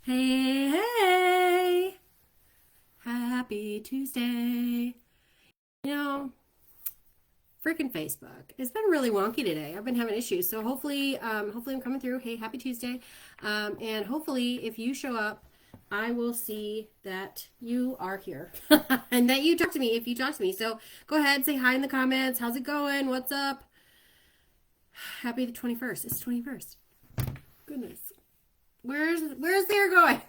Hey, hey, happy Tuesday. You know, freaking Facebook. It's been really wonky today. I've been having issues. So hopefully I'm coming through. Hey, happy Tuesday. And hopefully if you show up, I will see that you are here and that you talk to me if you talk to me. So go ahead, say hi in the comments. How's it going? What's up? Happy the 21st. It's 21st. Goodness. Where's the air going?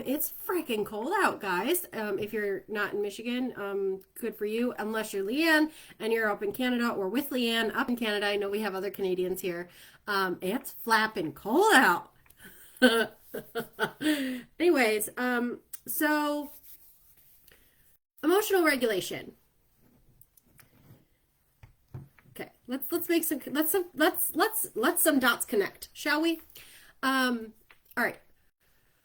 It's freaking cold out, guys. If you're not in Michigan, good for you. Unless you're Leanne and you're up in Canada or with Leanne up in Canada. I know we have other Canadians here. It's flapping cold out. Anyways, so emotional regulation. Okay, let's make some let's some dots connect, shall we? All right.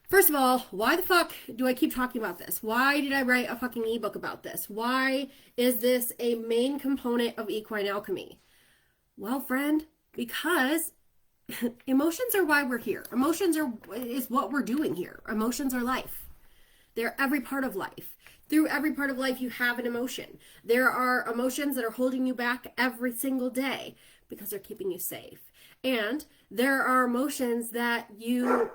First of all, why the fuck do I keep talking about this? Why did I write a fucking ebook about this? Why is this a main component of equine alchemy? Well, friend, because emotions are why we're here. Is what we're doing here. Emotions are life. They're every part of life. Through every part of life, you have an emotion. There are emotions that are holding you back every single day because they're keeping you safe. And there are emotions that you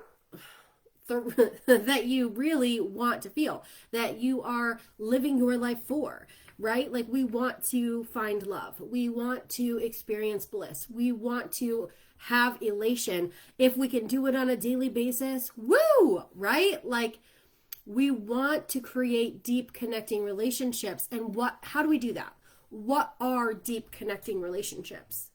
that you really want to feel, that you are living your life for, right? Like we want to find love. We want to experience bliss. We want to have elation. If we can do it on a daily basis, woo, right? Like we want to create deep connecting relationships. And how do we do that? What are deep connecting relationships?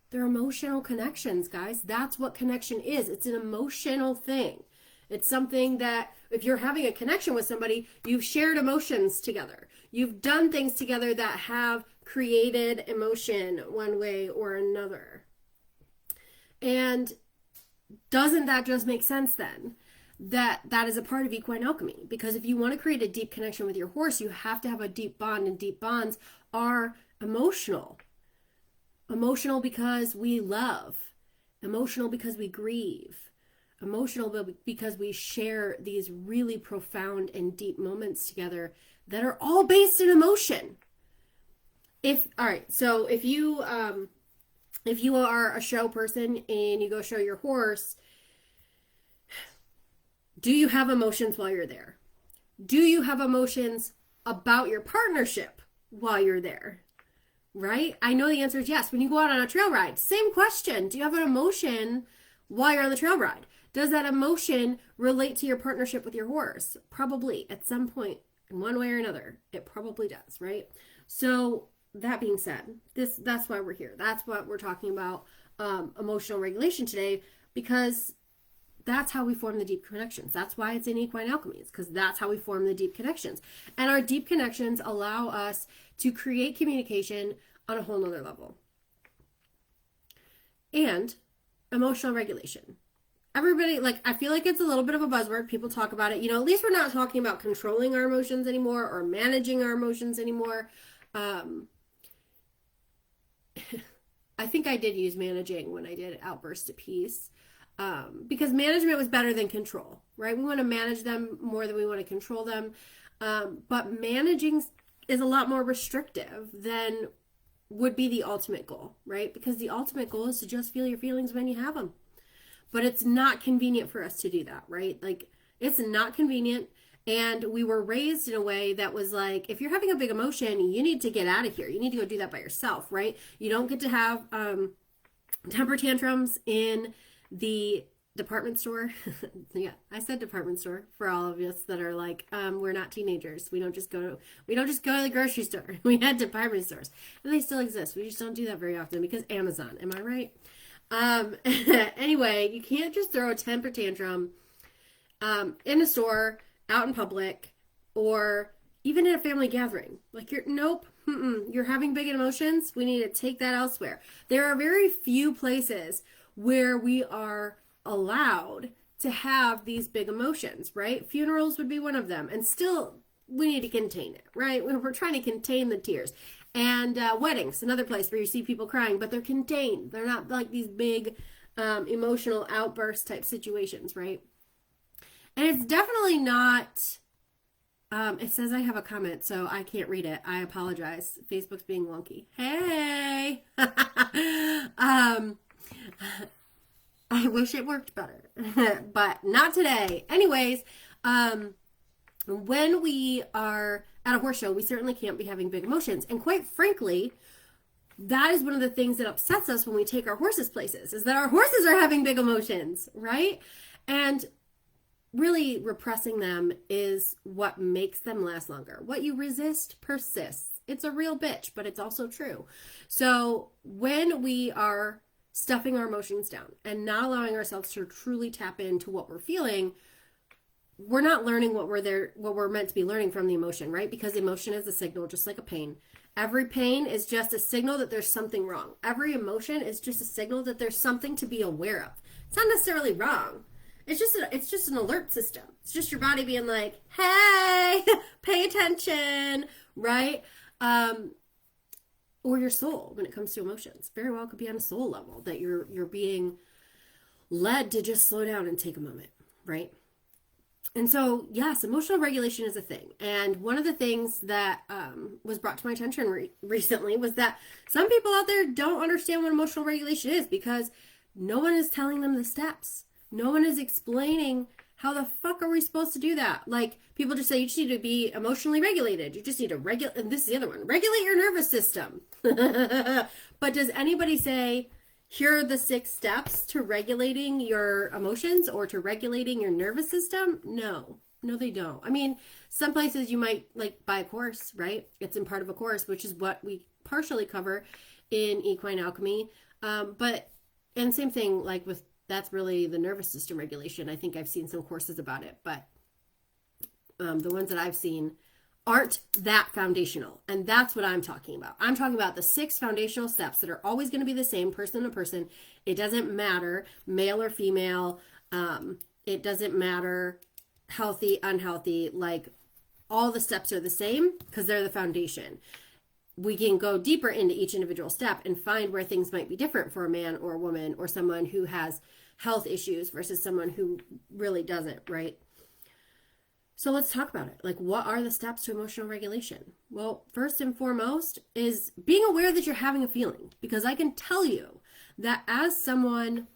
They're emotional connections, guys. That's what connection is. It's an emotional thing. It's something that if you're having a connection with somebody, you've shared emotions together. You've done things together that have created emotion one way or another. And doesn't that just make sense then? That is a part of equine alchemy. Because if you want to create a deep connection with your horse, you have to have a deep bond, and deep bonds are emotional. Emotional because we love. Emotional because we grieve. Emotional because we share these really profound and deep moments together that are all based in emotion. So if you are a show person and you go show your horse, do you have emotions while you're there? Do you have emotions about your partnership while you're there? Right? I know the answer is yes. When you go out on a trail ride, same question. Do you have an emotion while you're on the trail ride? Does that emotion relate to your partnership with your horse? Probably at some point in one way or another. It probably does, right? So that being said, that's why we're here. That's what we're talking about, emotional regulation today, because that's how we form the deep connections. That's why it's in equine alchemy, because that's how we form the deep connections. And our deep connections allow us to create communication on a whole nother level. And emotional regulation. Everybody, I feel like it's a little bit of a buzzword. People talk about it. At least we're not talking about controlling our emotions anymore or managing our emotions anymore. I think I did use managing when I did Outburst to Peace. Because management was better than control, right? We want to manage them more than we want to control them. But managing is a lot more restrictive than would be the ultimate goal, right? Because the ultimate goal is to just feel your feelings when you have them. But it's not convenient for us to do that, right? It's not convenient. And we were raised in a way that was like, if you're having a big emotion, you need to get out of here. You need to go do that by yourself, right? You don't get to have temper tantrums in the department store. Yeah, I said department store for all of us that are like, we're not teenagers. We don't just go to the grocery store. We had department stores, and they still exist. We just don't do that very often because Amazon. Am I right? Anyway, you can't just throw a temper tantrum in a store, out in public, or even in a family gathering. You're having big emotions. We need to take that elsewhere. There are very few places where we are allowed to have these big emotions, right? Funerals would be one of them. And still, we need to contain it, right? We're trying to contain the tears. And weddings, another place where you see people crying, but they're contained. They're not like these big emotional outburst type situations, right? And it's definitely not, it says I have a comment, so I can't read it. I apologize. Facebook's being wonky. Hey! I wish it worked better, but not today. Anyways, when we are at a horse show, we certainly can't be having big emotions. And quite frankly, that is one of the things that upsets us when we take our horses places, is that our horses are having big emotions, right? And really repressing them is what makes them last longer. What you resist persists. It's a real bitch, but it's also true. So when we are stuffing our emotions down and not allowing ourselves to truly tap into what we're feeling, we're not learning what we're meant to be learning from the emotion, right? Because emotion is a signal, just like a pain. Every pain is just a signal that there's something wrong. Every emotion is just a signal that there's something to be aware of. It's not necessarily wrong. It's just an alert system. It's just your body being like, hey, pay attention, right? Or your soul when it comes to emotions. Very well could be on a soul level that you're being led to just slow down and take a moment, right? And so, yes, emotional regulation is a thing. And one of the things that was brought to my attention recently was that some people out there don't understand what emotional regulation is because no one is telling them the steps. No one is explaining how the fuck are we supposed to do that? Like, people just say you just need to be emotionally regulated. You just need to regulate, and this is the other one, regulate your nervous system. But does anybody say, here are the 6 steps to regulating your emotions or to regulating your nervous system? No, they don't. I mean, some places you might like buy a course, right? It's in part of a course, which is what we partially cover in Equine Alchemy. And same thing, like with, that's really the nervous system regulation. I think I've seen some courses about it, but the ones that I've seen aren't that foundational. And that's what I'm talking about. I'm talking about the 6 foundational steps that are always going to be the same person to person. It doesn't matter, male or female. It doesn't matter healthy, unhealthy. Like, all the steps are the same because they're the foundation. We can go deeper into each individual step and find where things might be different for a man or a woman or someone who has health issues versus someone who really doesn't, right? So let's talk about it. Like, what are the steps to emotional regulation? Well, first and foremost is being aware that you're having a feeling, because I can tell you that as someone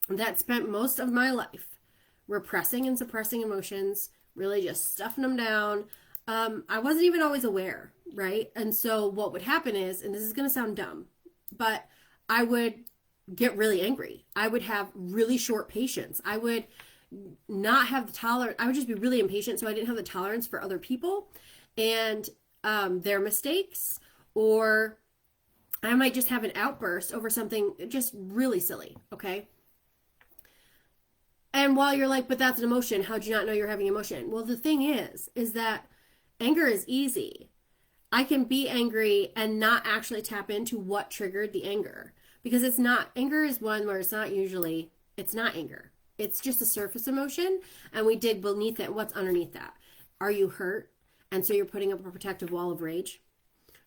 that spent most of my life repressing and suppressing emotions, really just stuffing them down, I wasn't even always aware, right? And so what would happen is, and this is going to sound dumb, but I would get really angry. I would have really short patience. I would not have the tolerance. I would just be really impatient. So I didn't have the tolerance for other people and their mistakes, or I might just have an outburst over something just really silly. Okay. And while you're like, but that's an emotion, how'd you not know you're having emotion? Well, the thing is that anger is easy. I can be angry and not actually tap into what triggered the anger, because it's not, anger is one where it's not anger. It's just a surface emotion, and we dig beneath it. What's underneath that? Are you hurt? And so you're putting up a protective wall of rage.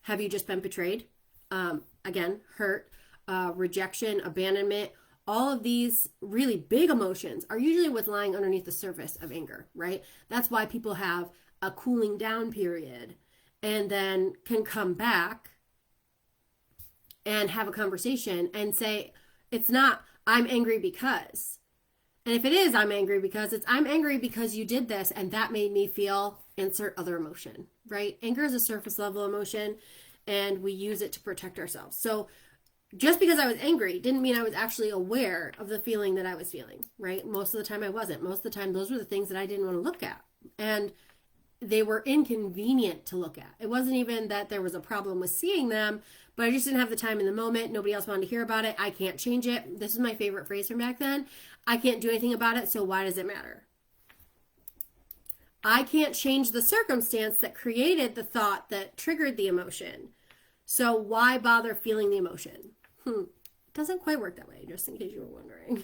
Have you just been betrayed? Again, hurt, rejection, abandonment. All of these really big emotions are usually what's lying underneath the surface of anger, right? That's why people have a cooling down period and then can come back and have a conversation and say, it's not, I'm angry because. And if it is, I'm angry because, it's, I'm angry because you did this and that made me feel, insert other emotion, right? Anger is a surface level emotion and we use it to protect ourselves. So just because I was angry didn't mean I was actually aware of the feeling that I was feeling, right? Most of the time I wasn't. Most of the time those were the things that I didn't want to look at. And they were inconvenient to look at. It wasn't even that there was a problem with seeing them, but I just didn't have the time in the moment. Nobody else wanted to hear about it. I can't change it. This is my favorite phrase from back then. I can't do anything about it, so why does it matter? I can't change the circumstance that created the thought that triggered the emotion. So why bother feeling the emotion? Doesn't quite work that way, just in case you were wondering.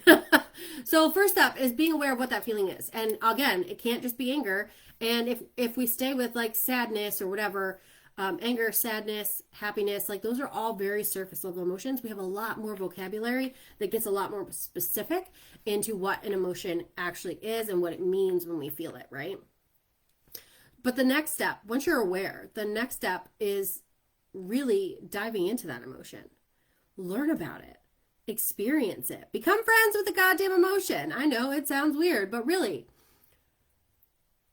So first up is being aware of what that feeling is. And again, it can't just be anger. And if we stay with like sadness or whatever, Anger, sadness, happiness, like those are all very surface level emotions. We have a lot more vocabulary that gets a lot more specific into what an emotion actually is and what it means when we feel it, right? But the next step, once you're aware, the next step is really diving into that emotion. Learn about it. Experience it. Become friends with the goddamn emotion. I know it sounds weird, but really,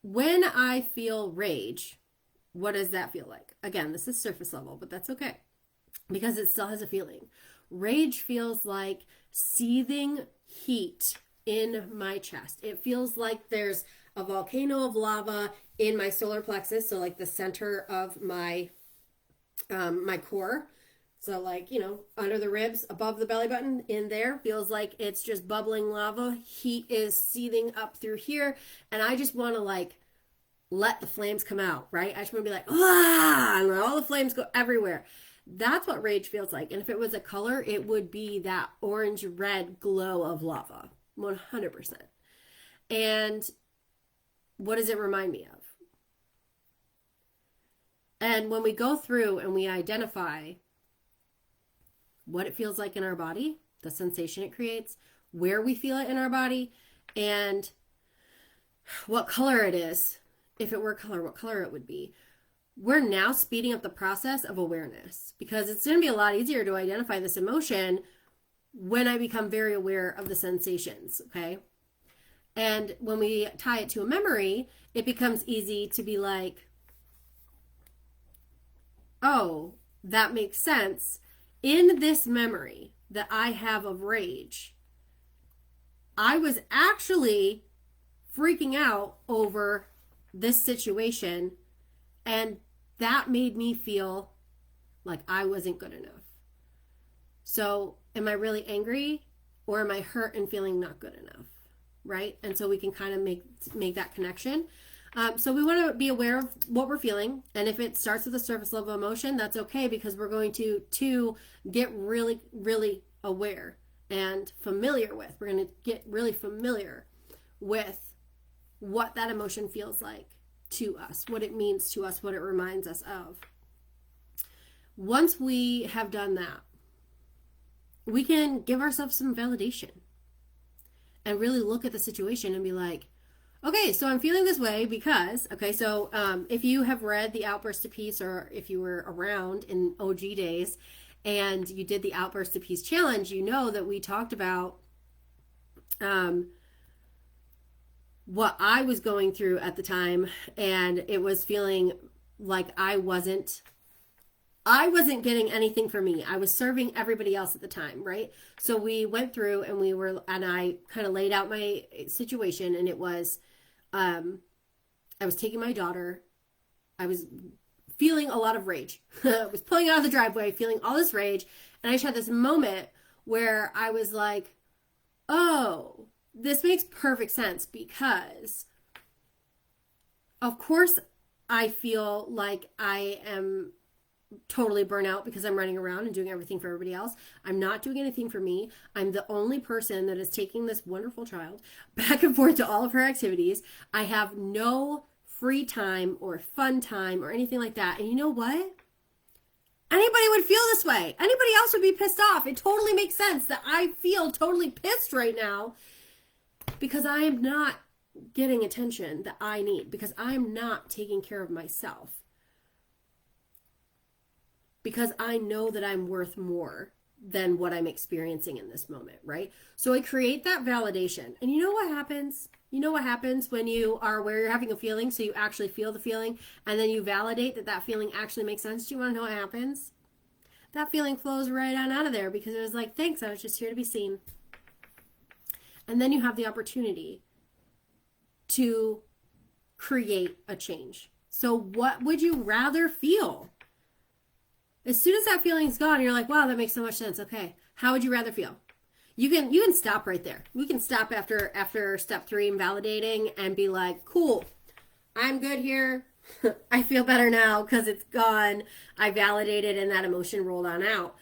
when I feel rage, what does that feel like? Again, this is surface level, but that's okay because it still has a feeling. Rage feels like seething heat in my chest. It feels like there's a volcano of lava in my solar plexus, so like the center of my my core. So like, you know, under the ribs, above the belly button, in there, feels like it's just bubbling lava. Heat is seething up through here. And I just want to like let the flames come out, right? I just want to be like, ah, and let all the flames go everywhere. That's what rage feels like. And if it was a color, it would be that orange-red glow of lava, 100%. And what does it remind me of? And when we go through and we identify what it feels like in our body, the sensation it creates, where we feel it in our body, and what color it is, if it were color, what color it would be. We're now speeding up the process of awareness because it's going to be a lot easier to identify this emotion when I become very aware of the sensations, okay? And when we tie it to a memory, it becomes easy to be like, oh, that makes sense. In this memory that I have of rage, I was actually freaking out over this situation, and that made me feel like I wasn't good enough. So am I really angry, or am I hurt and feeling not good enough, right? And so we can kind of make that connection. So we want to be aware of what we're feeling. And if it starts with a surface level emotion, that's okay, because we're going to get really, really aware and familiar with. We're going to get really familiar with what that emotion feels like to us, what it means to us, what it reminds us of. Once we have done that, we can give ourselves some validation and really look at the situation and be like, okay, so I'm feeling this way because, okay, so if you have read the Outburst to Peace, or if you were around in OG days and you did the Outburst to Peace challenge, you know that we talked about what I was going through at the time, and it was feeling like I wasn't getting anything for me. I was serving everybody else at the time, right? So we went through and I kind of laid out my situation, and it was, I was taking my daughter. I was feeling a lot of rage. I was pulling out of the driveway, feeling all this rage. And I just had this moment where I was like, oh, this makes perfect sense, because of course I feel like I am totally burnt out because I'm running around and doing everything for everybody else. I'm not doing anything for me. I'm the only person that is taking this wonderful child back and forth to all of her activities. I have no free time or fun time or anything like that. And you know what? Anybody would feel this way. Anybody else would be pissed off. It totally makes sense that I feel totally pissed right now because I am not getting attention that I need, because I am not taking care of myself. Because I know that I'm worth more than what I'm experiencing in this moment, right? So I create that validation. And you know what happens? You know what happens when you are aware you're having a feeling, so you actually feel the feeling, and then you validate that that feeling actually makes sense? Do you want to know what happens? That feeling flows right on out of there, because it was like, thanks, I was just here to be seen. And then you have the opportunity to create a change. So what would you rather feel? As soon as that feeling's gone, you're like, wow, that makes so much sense. Okay, how would you rather feel? You can stop right there. We can stop after step 3 in validating and be like, cool, I'm good here. I feel better now because it's gone. I validated and that emotion rolled on out.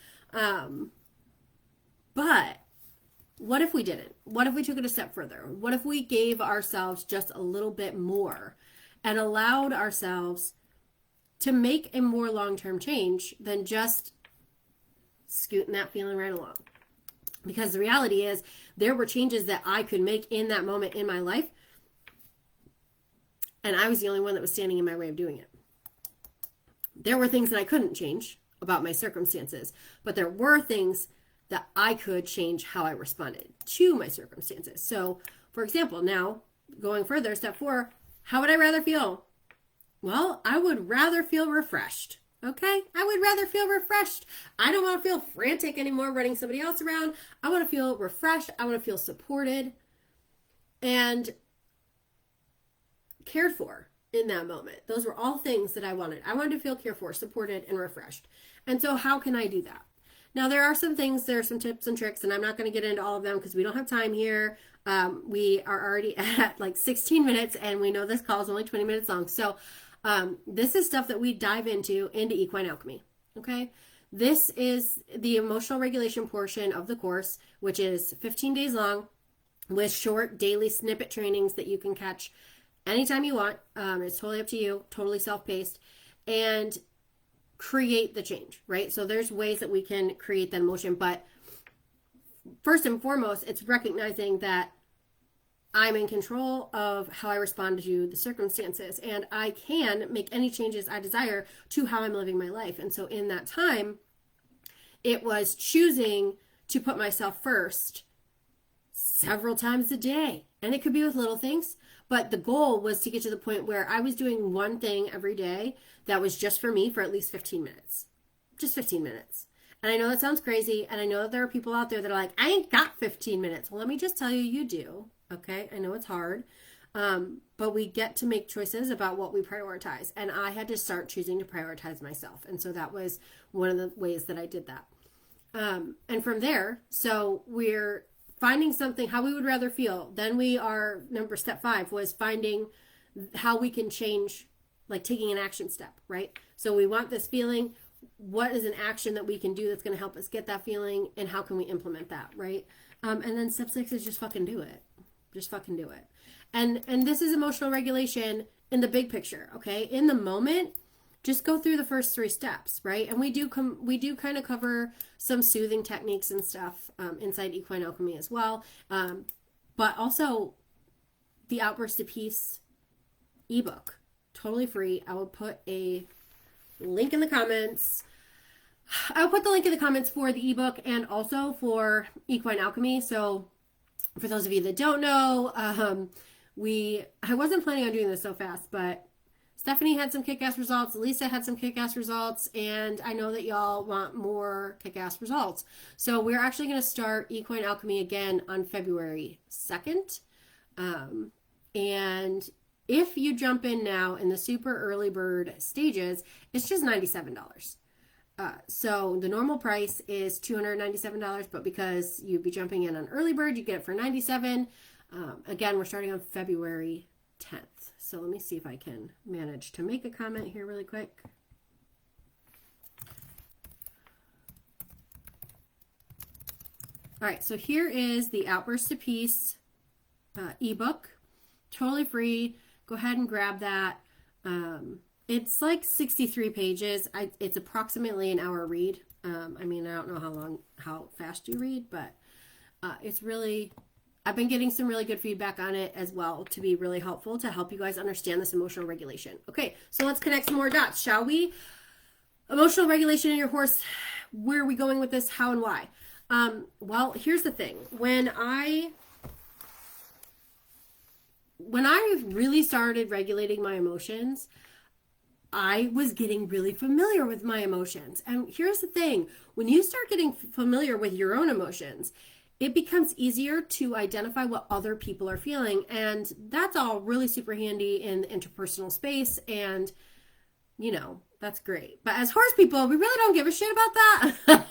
But what if we didn't? What if we took it a step further? What if we gave ourselves just a little bit more and allowed ourselves to make a more long-term change than just scooting that feeling right along. Because the reality is there were changes that I could make in that moment in my life, and I was the only one that was standing in my way of doing it. There were things that I couldn't change about my circumstances, but there were things that I could change how I responded to my circumstances. So, for example, now going further, step 4, how would I rather feel? Well, I would rather feel refreshed. Okay? I would rather feel refreshed. I don't want to feel frantic anymore running somebody else around. I want to feel refreshed. I want to feel supported and cared for in that moment. Those were all things that I wanted. I wanted to feel cared for, supported, and refreshed. And so how can I do that? Now, there are some things, there are some tips and tricks, and I'm not going to get into all of them because we don't have time here. We are already at like 16 minutes, and we know this call is only 20 minutes long. So this is stuff that we dive into Equine Alchemy, okay? This is the emotional regulation portion of the course, which is 15 days long with short daily snippet trainings that you can catch anytime you want. It's totally up to you, totally self-paced, and create the change, right? So there's ways that we can create that emotion, but first and foremost, it's recognizing that I'm in control of how I respond to the circumstances, and I can make any changes I desire to how I'm living my life. And so in that time, it was choosing to put myself first several times a day. And it could be with little things, but the goal was to get to the point where I was doing one thing every day that was just for me for at least 15 minutes. Just 15 minutes. And I know that sounds crazy, and I know that there are people out there that are like, I ain't got 15 minutes. Well, let me just tell you, you do. Okay, I know it's hard, but we get to make choices about what we prioritize. And I had to start choosing to prioritize myself. And so that was one of the ways that I did that. And from there, so we're finding something, how we would rather feel. Then step 5 was finding how we can change, like taking an action step, right? So we want this feeling. What is an action that we can do that's going to help us get that feeling, and how can we implement that, right? And then step 6 is just fucking do it. Just fucking do it. And this is emotional regulation in the big picture, okay? In the moment, just go through the first 3 steps, right? And we do kind of cover some soothing techniques and stuff inside Equine Alchemy as well. But also the Outburst of Peace ebook, totally free. I will put a link in the comments. I'll put the link in the comments for the ebook and also for Equine Alchemy. So for those of you that don't know, I wasn't planning on doing this so fast, but Stephanie had some kick-ass results. Lisa had some kick-ass results, and I know that y'all want more kick-ass results. So we're actually going to start Equine Alchemy again on February 2nd. And if you jump in now in the super early bird stages, it's just $97. So the normal price is $297, but because you'd be jumping in on early bird, you get it for $97. Again, we're starting on February 10th. So let me see if I can manage to make a comment here really quick. All right, so here is the Outburst of Peace ebook, totally free. Go ahead and grab that. It's like 63 pages. It's approximately an hour read. I mean, I don't know how fast you read, but it's really, I've been getting some really good feedback on it as well to be really helpful to help you guys understand this emotional regulation. Okay, so let's connect some more dots, shall we? Emotional regulation in your horse. Where are we going with this? How and why? Well, here's the thing. When I really started regulating my emotions, I was getting really familiar with my emotions. And here's the thing. When you start getting familiar with your own emotions, it becomes easier to identify what other people are feeling. And that's all really super handy in the interpersonal space. And, you know, that's great. But as horse people, we really don't give a shit about that.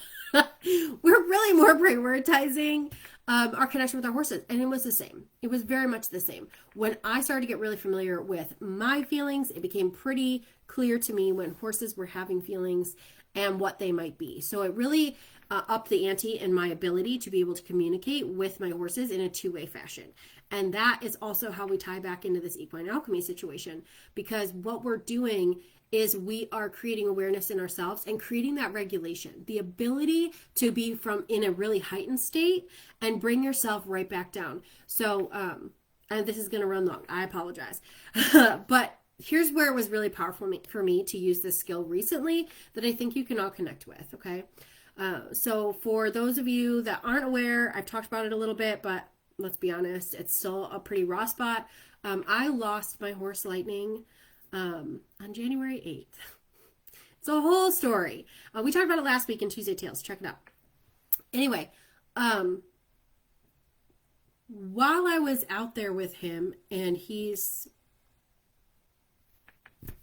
We're really more prioritizing our connection with our horses. And it was the same. It was very much the same. When I started to get really familiar with my feelings, it became pretty clear to me when horses were having feelings and what they might be. So it really, up the ante in my ability to be able to communicate with my horses in a two-way fashion. And that is also how we tie back into this equine alchemy situation, because what we're doing is we are creating awareness in ourselves and creating that regulation, the ability to be from in a really heightened state and bring yourself right back down. So, and this is going to run long, I apologize. But here's where it was really powerful for me to use this skill recently that I think you can all connect with, okay? So for those of you that aren't aware, I've talked about it a little bit, but let's be honest, it's still a pretty raw spot. I lost my horse Lightning on January 8th. It's a whole story. We talked about it last week in Tuesday Tales. Check it out. Anyway, while I was out there with him, and he's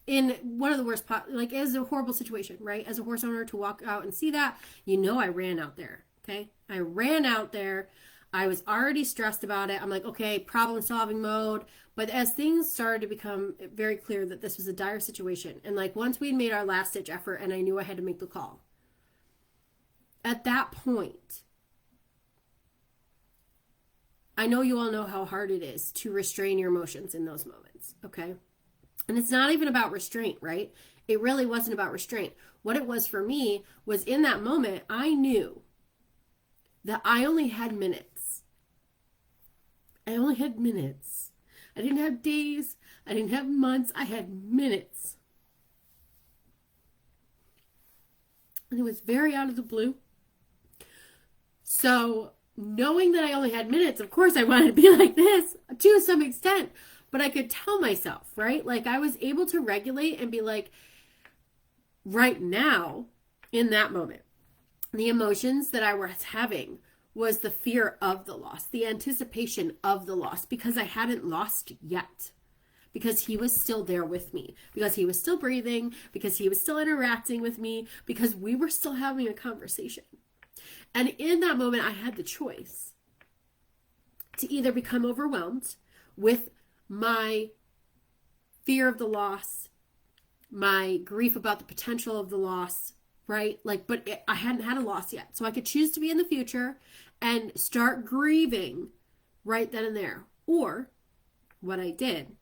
in one of the worst, like, it was a horrible situation, right? As a horse owner, to walk out and see that, I ran out there, okay? I ran out there. I was already stressed about it. I'm like, okay, problem solving mode. But as things started to become very clear that this was a dire situation, and like once we'd made our last ditch effort and I knew I had to make the call, at that point, I know you all know how hard it is to restrain your emotions in those moments, okay? And it's not even about restraint, right? It really wasn't about restraint. What it was for me was, in that moment, I knew that I only had minutes. I only had minutes. I didn't have days. I didn't have months. I had minutes. And it was very out of the blue. So knowing that I only had minutes, of course I wanted to be like this to some extent. But I could tell myself, right? Like, I was able to regulate and be like, right now, in that moment, the emotions that I was having was the fear of the loss, the anticipation of the loss, because I hadn't lost yet, because he was still there with me, because he was still breathing, because he was still interacting with me, because we were still having a conversation. And in that moment, I had the choice to either become overwhelmed with my fear of the loss, my grief about the potential of the loss, right? Like, but I hadn't had a loss yet. So I could choose to be in the future and start grieving right then and there. Or what I did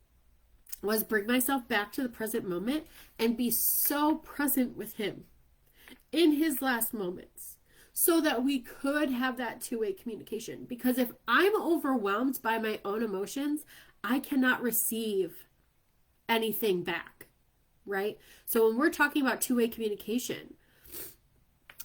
was bring myself back to the present moment and be so present with him in his last moments so that we could have that two-way communication. Because if I'm overwhelmed by my own emotions, I cannot receive anything back, right? So when we're talking about two-way communication,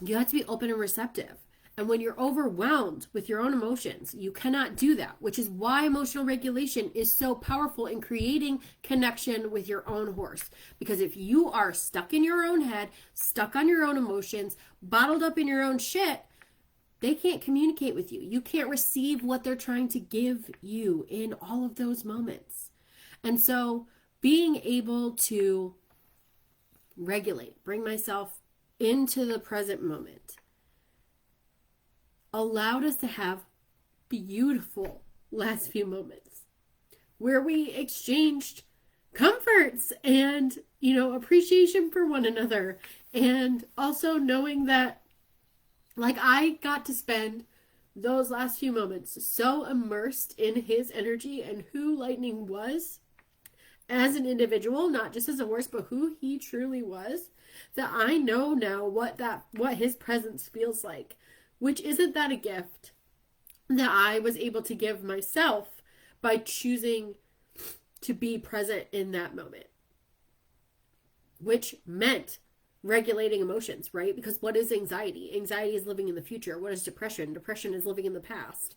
you have to be open and receptive. And when you're overwhelmed with your own emotions, you cannot do that, which is why emotional regulation is so powerful in creating connection with your own horse. Because if you are stuck in your own head, stuck on your own emotions, bottled up in your own shit, they can't communicate with you. You can't receive what they're trying to give you in all of those moments. And so being able to regulate, bring myself into the present moment, allowed us to have beautiful last few moments where we exchanged comforts and, appreciation for one another. And also knowing that, like, I got to spend those last few moments so immersed in his energy and who Lightning was as an individual, not just as a horse, but who he truly was, that I know now what his presence feels like. Which, isn't that a gift that I was able to give myself by choosing to be present in that moment? Which meant regulating emotions, right? Because what is anxiety? Anxiety is living in the future. What is depression? Depression is living in the past.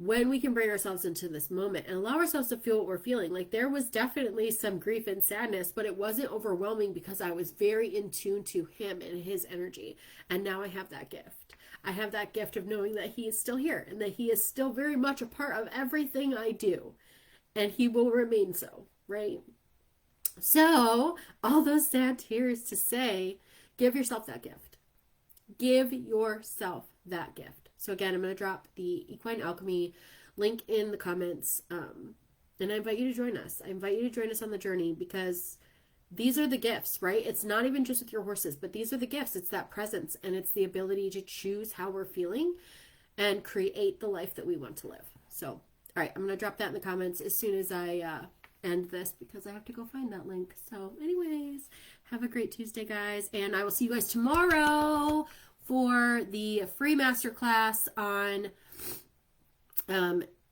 When we can bring ourselves into this moment and allow ourselves to feel what we're feeling, like, there was definitely some grief and sadness, but it wasn't overwhelming because I was very in tune to him and his energy. And now I have that gift. I have that gift of knowing that he is still here and that he is still very much a part of everything I do. And he will remain so, right? So, all those sad tears to say, give yourself that gift. Give yourself that gift. So again, I'm going to drop the Equine Alchemy link in the comments. And I invite you to join us. I invite you to join us on the journey, because these are the gifts, right? It's not even just with your horses, but these are the gifts. It's that presence, and it's the ability to choose how we're feeling and create the life that we want to live. So, all right, I'm going to drop that in the comments as soon as I end this, because I have to go find that link. So anyways, have a great Tuesday, guys, and I will see you guys tomorrow for the free masterclass on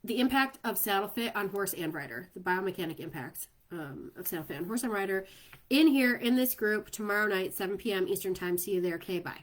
the impact of saddle fit on horse and rider, the biomechanic impact of saddle fit on horse and rider, in here in this group tomorrow night, 7 p.m. Eastern time. See you there. Okay, bye.